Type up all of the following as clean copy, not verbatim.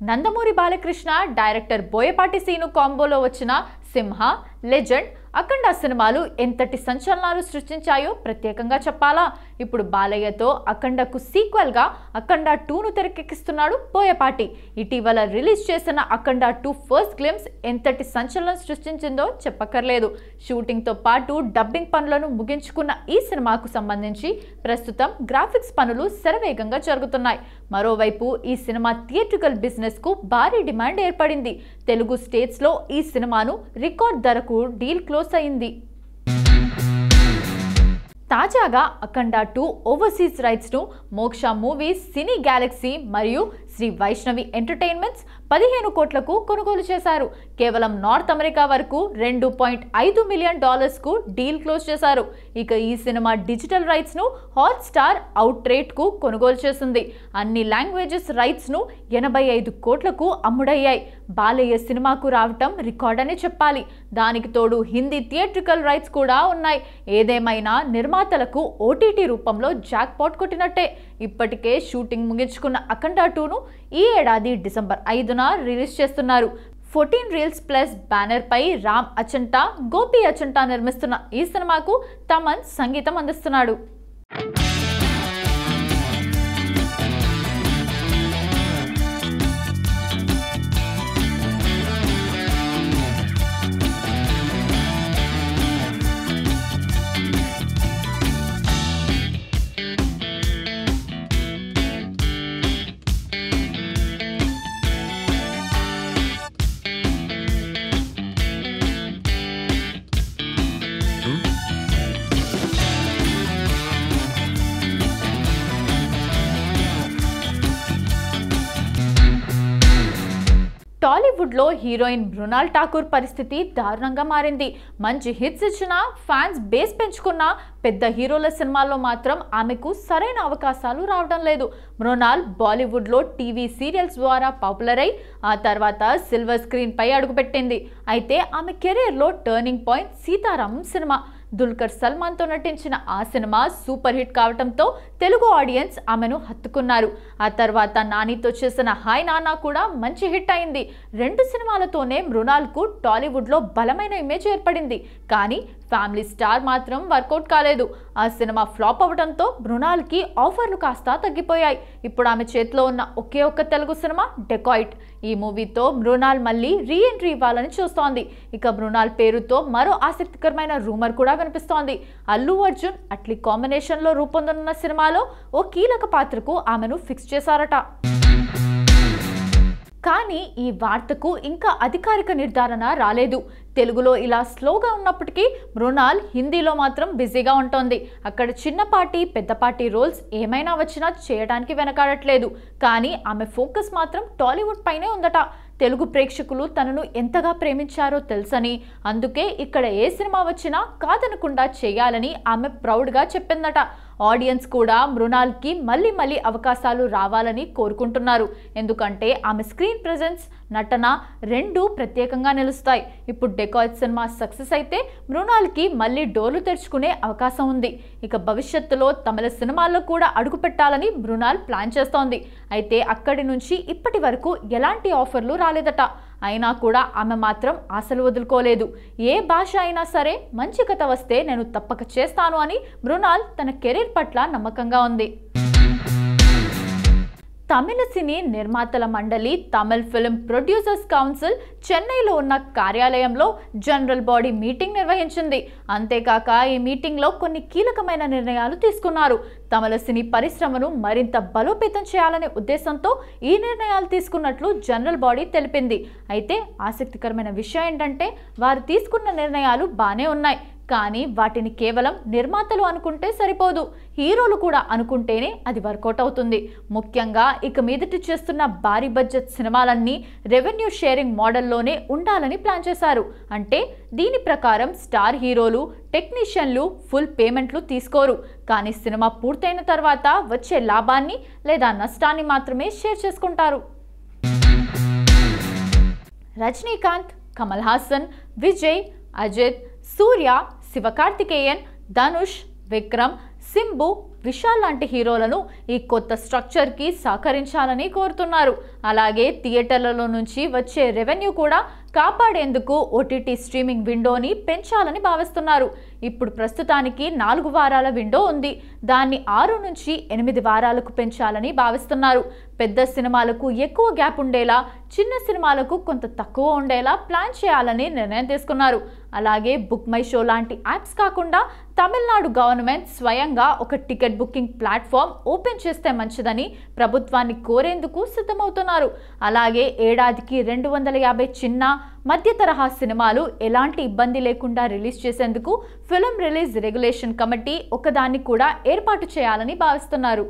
Nandamuri Balakrishna director Boyapati scene కాంబోలో వచ్చిన సింహ, legend, అఖండ సినిమాలు ఎంతటి సంచలనాలు సృష్టించాయో ప్రత్యేకంగా చెప్పాలా. ఇప్పుడు బాలయ్యతో అఖండకు సీక్వెల్ గా అఖండ 2ను తెరకెక్కిస్తున్నాడు బోయపాటి. ఇటీవల రిలీజ్ చేసిన అఖండ 2 ఫస్ట్ గ్లింప్స్ ఎంతటి సంచలనం సృష్టించిందో చెప్పక్కర్లేదు. షూటింగ్ తో పాటు డబ్బింగ్ పనులను ముగించుకున్న ఈ సినిమాకు సంబంధించి ప్రస్తుతం గ్రాఫిక్స్ పనులు శరవేగంగా జరుగుతున్నాయి. మరోవైపు ఈ సినిమా థియేట్రికల్ బిజినెస్ కు భారీ డిమాండ్ ఏర్పడింది. తెలుగు స్టేట్స్ లో ఈ సినిమాను రికార్డ్ ధరకు డీల్ క్లోజ్ అయింది. తాజాగా అఖండ 2 ఓవర్సీస్ రైట్స్ ను మోక్ష మూవీస్, సినీ గ్యాలక్సీ మరియు శ్రీ వైష్ణవి ఎంటర్టైన్మెంట్స్ 15 కోట్లకు కొనుగోలు చేశారు. కేవలం నార్త్ అమెరికా వరకు $2.5 మిలియన్ కు డీల్ క్లోజ్ చేశారు. ఇక ఈ సినిమా డిజిటల్ రైట్స్ ను హాట్ స్టార్ అవుట్ రేట్ కు కొనుగోలు చేసింది. అన్ని లాంగ్వేజెస్ రైట్స్ ను 85 కోట్లకు అమ్ముడయ్యాయి. బాలయ్య సినిమాకు రావటం రికార్డ్ అని చెప్పాలి. దానికి తోడు హిందీ థియేట్రికల్ రైట్స్ కూడా ఉన్నాయి. ఏదేమైనా నిర్మాతలకు ఓటీటీ రూపంలో జాక్ పాట్ కొట్టినట్టే. ఇప్పటికే షూటింగ్ ముగించుకున్న అఖండ 2ను ఈ ఏడాది డిసెంబర్ 5న రిలీజ్ చేస్తున్నారు. 14 రీల్స్ ప్లస్ బ్యానర్ పై రామ్ అచంటా, గోపి అచంటా నిర్మిస్తున్న ఈ సినిమాకు తమన్ సంగీతం అందిస్తున్నాడు. టాలీవుడ్ లో హీరోయిన్ మృణాల్ ఠాకూర్ పరిస్థితి దారుణంగా మారింది. మంచి హిట్స్ ఇచ్చిన, ఫ్యాన్స్ బేస్ పెంచుకున్న పెద్ద హీరోల సినిమాల్లో మాత్రం ఆమెకు సరైన అవకాశాలు రావడం లేదు. మృణాల్ బాలీవుడ్ లో టీవీ సీరియల్స్ ద్వారా పాపులర్ అయి ఆ తర్వాత సిల్వర్ స్క్రీన్ పై అడుగుపెట్టింది. అయితే ఆమె కెరీర్ లో turning point Sitaramam cinema. Dulquer Salmaan తో నటించిన ఆ సినిమా సూపర్ హిట్ కావడంతో తెలుగు ఆడియన్స్ ఆమెను హత్తుకున్నారు. ఆ తర్వాత నానితో చేసిన హాయ్ నానా కూడా మంచి హిట్ అయింది. 2 సినిమాలతోనే మృణాల్ కు టాలీవుడ్ లో బలమైన ఇమేజ్ ఏర్పడింది. కానీ ఫ్యామిలీ స్టార్ మాత్రం వర్కౌట్ కాలేదు. ఆ సినిమా ఫ్లాప్ అవడంతో మృణాల్ కి ఆఫర్లు కాస్త తగ్గిపోయాయి. ఇప్పుడు ఆమె చేతిలో ఉన్న ఒకే ఒక్క తెలుగు సినిమా డెకాయిట్. ఈ మూవీతో మృణాల్ మళ్ళీ రీ ఎంట్రీ ఇవ్వాలని చూస్తోంది. ఇక మృణాల్ పేరుతో మరో ఆసక్తికరమైన రూమర్ కూడా వినిపిస్తోంది. అల్లు అర్జున్ అట్లీ కాంబినేషన్ లో రూపొందనున్న సినిమాలో ఓ కీలక పాత్రకు ఆమెను ఫిక్స్ చేశారట. కానీ ఈ వార్తకు ఇంకా అధికారిక నిర్ధారణ రాలేదు. తెలుగులో ఇలా స్లోగా ఉన్నప్పటికీ మృణాల్ హిందీలో మాత్రం బిజీగా ఉంటుంది. అక్కడ చిన్నపాటి పెద్దపాటి రోల్స్ ఏమైనా వచ్చినా చేయడానికి వెనకాడట్లేదు. కానీ ఆమె ఫోకస్ మాత్రం టాలీవుడ్ పైనే ఉందట. తెలుగు ప్రేక్షకులు తనను ఎంతగా ప్రేమించారో తెలుసని, అందుకే ఇక్కడ ఏ సినిమా వచ్చినా కాదనకుండా చేయాలని ఆమె ప్రౌడ్గా చెప్పిందట. ఆడియన్స్ కూడా మృణాల్కి మళ్ళీ అవకాశాలు రావాలని కోరుకుంటున్నారు. ఎందుకంటే ఆమె స్క్రీన్ ప్రెజెన్స్, నటన 2 ప్రత్యేకంగా నిలుస్తాయి. ఇప్పుడు డెకాయిట్ సినిమా సక్సెస్ అయితే మృణాల్కి మళ్ళీ డోర్లు తెరుచుకునే అవకాశం ఉంది. ఇక భవిష్యత్తులో తమిళ సినిమాల్లో కూడా అడుగు పెట్టాలని మృణాల్ ప్లాన్ చేస్తోంది. అయితే అక్కడి నుంచి ఇప్పటి వరకు ఎలాంటి ఆఫర్లు రాలేదట. అయినా కూడా ఆమె మాత్రం ఆశలు వదులుకోలేదు. ఏ భాష అయినా సరే మంచి కథ వస్తే నేను తప్పక చేస్తాను అని మృణాల్ తన కెరీర్ పట్ల నమ్మకంగా ఉంది. తమిళ సినీ నిర్మాతల మండలి, తమిళ్ ఫిల్మ్ ప్రొడ్యూసర్స్ కౌన్సిల్ చెన్నైలో ఉన్న కార్యాలయంలో జనరల్ బాడీ మీటింగ్ నిర్వహించింది. అంతేకాక ఈ మీటింగ్లో కొన్ని కీలకమైన నిర్ణయాలు తీసుకున్నారు. తమిళ సినీ పరిశ్రమను మరింత బలోపేతం చేయాలనే ఉద్దేశంతో ఈ నిర్ణయాలు తీసుకున్నట్లు జనరల్ బాడీ తెలిపింది. అయితే ఆసక్తికరమైన విషయం ఏంటంటే వారు తీసుకున్న నిర్ణయాలు బానే ఉన్నాయి. కానీ వాటిని కేవలం నిర్మాతలు అనుకుంటే సరిపోదు. హీరోలు కూడా అనుకుంటేనే అది వర్కౌట్ అవుతుంది. ముఖ్యంగా ఇక మీదటి చేస్తున్న భారీ బడ్జెట్ సినిమాలన్నీ రెవెన్యూ షేరింగ్ మోడల్లోనే ఉండాలని ప్లాన్ చేశారు. అంటే దీని ప్రకారం స్టార్ హీరోలు, టెక్నీషియన్లు ఫుల్ పేమెంట్లు తీసుకోరు. కానీ సినిమా పూర్తయిన తర్వాత వచ్చే లాభాన్ని లేదా నష్టాన్ని మాత్రమే షేర్ చేసుకుంటారు. రజనీకాంత్, కమల్ హాసన్, విజయ్, అజిత్, సూర్య, శివకార్తికేయన్, ధనుష్, విక్రమ్, సింబు, విశాల్ లాంటి హీరోలను ఈ కొత్త స్ట్రక్చర్కి సహకరించాలని కోరుతున్నారు. అలాగే థియేటర్లలో నుంచి వచ్చే రెవెన్యూ కూడా కాపాడేందుకు ఓటీటీ స్ట్రీమింగ్ విండోని పెంచాలని భావిస్తున్నారు. ఇప్పుడు ప్రస్తుతానికి 4 వారాల విండో ఉంది. దాన్ని 6 నుంచి 8 వారాలకు పెంచాలని భావిస్తున్నారు. పెద్ద సినిమాలకు ఎక్కువ గ్యాప్ ఉండేలా, చిన్న సినిమాలకు కొంత తక్కువ ఉండేలా ప్లాన్ చేయాలని నిర్ణయం తీసుకున్నారు. అలాగే బుక్ మై షో లాంటి యాప్స్ కాకుండా తమిళనాడు గవర్నమెంట్ స్వయంగా ఒక టికెట్ బుకింగ్ ప్లాట్ఫామ్ ఓపెన్ చేస్తే మంచిదని ప్రభుత్వాన్ని కోరేందుకు సిద్ధమవుతున్నారు. అలాగే ఏడాదికి 250 చిన్న మధ్య తరహా సినిమాలు ఎలాంటి ఇబ్బంది లేకుండా రిలీజ్ చేసేందుకు ఫిల్మ్ రిలీజ్ రెగ్యులేషన్ కమిటీ ఒకదాన్ని కూడా ఏర్పాటు చేయాలని భావిస్తున్నారు.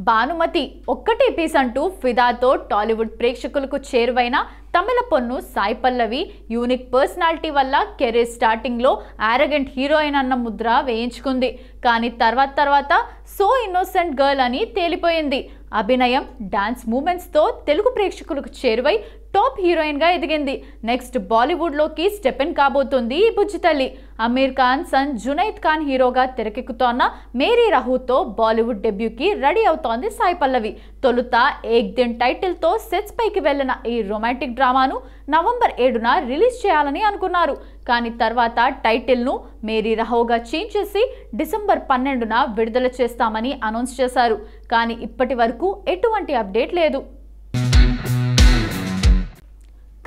భానుమతి ఒక్కటే పీస్ అంటూ ఫిదాతో టాలీవుడ్ ప్రేక్షకులకు చేరువైన తమిళ పొన్ను సాయి పల్లవి యూనిక్ పర్సనాలిటీ వల్ల కెరీర్ స్టార్టింగ్లో ఆరగెంట్ హీరోయిన్ అన్న ముద్ర వేయించుకుంది. కానీ తర్వాత సో ఇన్నోసెంట్ గర్ల్ అని తేలిపోయింది. అభినయం, డాన్స్ మూమెంట్స్తో తెలుగు ప్రేక్షకులకు చేరువై టాప్ హీరోయిన్గా ఎదిగింది. నెక్స్ట్ బాలీవుడ్లోకి స్టెప్ ఇన్ కాబోతుంది ఈ బుజ్జితల్లి. అమీర్ ఖాన్ సన్ జునైద్ ఖాన్ హీరోగా తెరకెక్కుతోన్న మేరీ రహూతో బాలీవుడ్ డెబ్యూకి రెడీ అవుతోంది సాయి పల్లవి. తొలుత ఏక్ దిన్ టైటిల్తో సెట్స్ పైకి వెళ్లిన ఈ రొమాంటిక్ డ్రామాను నవంబర్ 7న రిలీజ్ చేయాలని అనుకున్నారు. కానీ తర్వాత టైటిల్ను మేరీ రహోగా చేంజ్ చేసి డిసెంబర్ 12న విడుదల చేస్తామని అనౌన్స్ చేశారు. కానీ ఇప్పటి వరకు ఎటువంటి అప్డేట్ లేదు.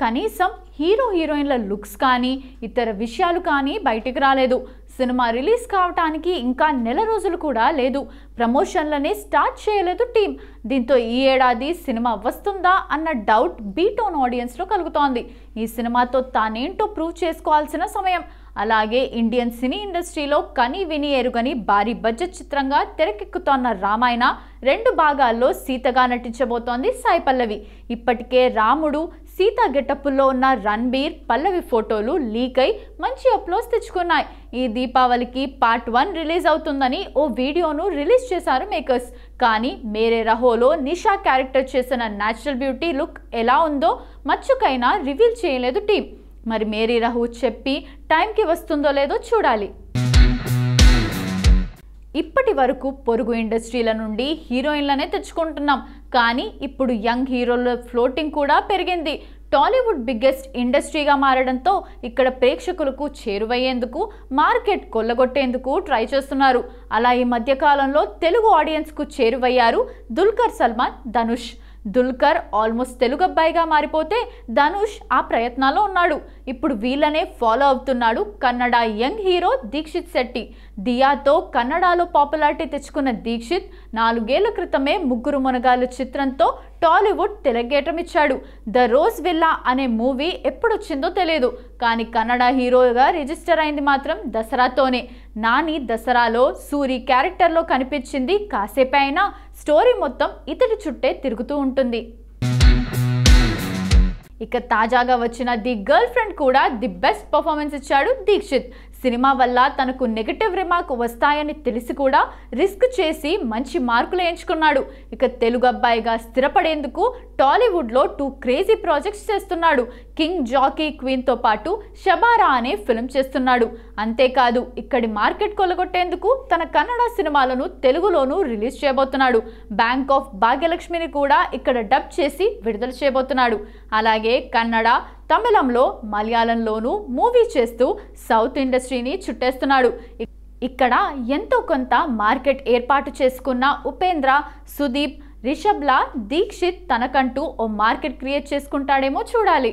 కనీసం హీరోయిన్ల లుక్స్ కానీ ఇతర విషయాలు కానీ బయటికి రాలేదు. సినిమా రిలీజ్ కావటానికి ఇంకా నెల రోజులు కూడా లేదు. ప్రమోషన్లని స్టార్ట్ చేయలేదు టీం. దీంతో ఈ ఏడాది సినిమా వస్తుందా అన్న డౌట్ బీటోన్ ఆడియన్స్లో కలుగుతోంది. ఈ సినిమాతో తానేంటో ప్రూవ్ చేసుకోవాల్సిన సమయం. అలాగే ఇండియన్ సినీ ఇండస్ట్రీలో కని విని ఎరుగని భారీ బడ్జెట్ చిత్రంగా తెరకెక్కుతోన్న రామాయణ 2 భాగాల్లో సీతగా నటించబోతోంది సాయి పల్లవి. ఇప్పటికే రాముడు సీత గెటప్పుల్లో ఉన్న రణబీర్, పల్లవి ఫోటోలు లీక్ అయి మంచి అప్లోస్ తెచ్చుకున్నాయి. ఈ దీపావళికి పార్ట్ 1 రిలీజ్ అవుతుందని ఓ వీడియోను రిలీజ్ చేశారు మేకర్స్. కానీ మేరే రహోలో నిషా క్యారెక్టర్ చేసిన న్యాచురల్ బ్యూటీ లుక్ ఎలా ఉందో మచ్చుకైనా రివీల్ చేయలేదు టీం. మరి మేరీ రహూ చెప్పి టైంకి వస్తుందో లేదో చూడాలి. ఇప్పటి వరకు పొరుగు ఇండస్ట్రీల నుండి హీరోయిన్లనే తెచ్చుకుంటున్నాం. కానీ ఇప్పుడు యంగ్ హీరోల ఫ్లోటింగ్ కూడా పెరిగింది. టాలీవుడ్ బిగ్గెస్ట్ ఇండస్ట్రీగా మారడంతో ఇక్కడ ప్రేక్షకులకు చేరువయ్యేందుకు, మార్కెట్ కొల్లగొట్టేందుకు ట్రై చేస్తున్నారు. అలా ఈ మధ్యకాలంలో తెలుగు ఆడియన్స్కు చేరువయ్యారు దుల్కర్ సల్మాన్, ధనుష్. దుల్కర్ ఆల్మోస్ట్ తెలుగు అబ్బాయిగా మారిపోతే ధనుష్ ఆ ప్రయత్నాల్లో ఉన్నాడు. ఇప్పుడు వీళ్ళనే ఫాలో అవుతున్నాడు కన్నడ యంగ్ హీరో దీక్షిత్ శెట్టి. దియాతో కన్నడలో పాపులారిటీ తెచ్చుకున్న దీక్షిత్ 4 ఏళ్ల క్రితమే ముగ్గురు మునగాలు చిత్రంతో టాలీవుడ్ తెరగేటం ఇచ్చాడు. ద రోజ్ విల్లా అనే మూవీ ఎప్పుడొచ్చిందో తెలియదు. కానీ కన్నడ హీరోగా రిజిస్టర్ అయింది మాత్రం దసరాతోనే. నాని దసరాలో సూరి క్యారెక్టర్లో కనిపించింది కాసేపే అయినా స్టోరీ మొత్తం ఇతడి చుట్టే తిరుగుతూ ఉంటుంది. ఇక తాజాగా వచ్చిన ది గర్ల్ ఫ్రెండ్ కూడా ది బెస్ట్ పర్ఫార్మెన్స్ ఇచ్చాడు దీక్షిత్. సినిమా వల్ల తనకు నెగటివ్ రిమార్క్ వస్తాయని తెలిసి కూడా రిస్క్ చేసి మంచి మార్కులు ఎంచుకున్నాడు. ఇక తెలుగు అబ్బాయిగా స్థిరపడేందుకు టాలీవుడ్లో 2 క్రేజీ ప్రాజెక్ట్స్ చేస్తున్నాడు. కింగ్ జాకీ క్వీన్తో పాటు షబారా అనే ఫిల్మ్ చేస్తున్నాడు. అంతేకాదు ఇక్కడి మార్కెట్ కొల్లగొట్టేందుకు తన కన్నడ సినిమాలను తెలుగులోనూ రిలీజ్ చేయబోతున్నాడు. బ్యాంక్ ఆఫ్ భాగ్యలక్ష్మిని కూడా ఇక్కడ డబ్ చేసి విడుదల చేయబోతున్నాడు. అలాగే కన్నడ, తమిళంలో, మలయాళంలోనూ మూవీ చేస్తూ సౌత్ ఇండస్ట్రీని చుట్టేస్తున్నాడు. ఇక్కడ ఎంతో కొంత మార్కెట్ ఏర్పాటు చేసుకున్న ఉపేంద్ర, సుదీప్, రిషబ్లా దీక్షిత్ తనకంటూ ఓ మార్కెట్ క్రియేట్ చేసుకుంటాడేమో చూడాలి.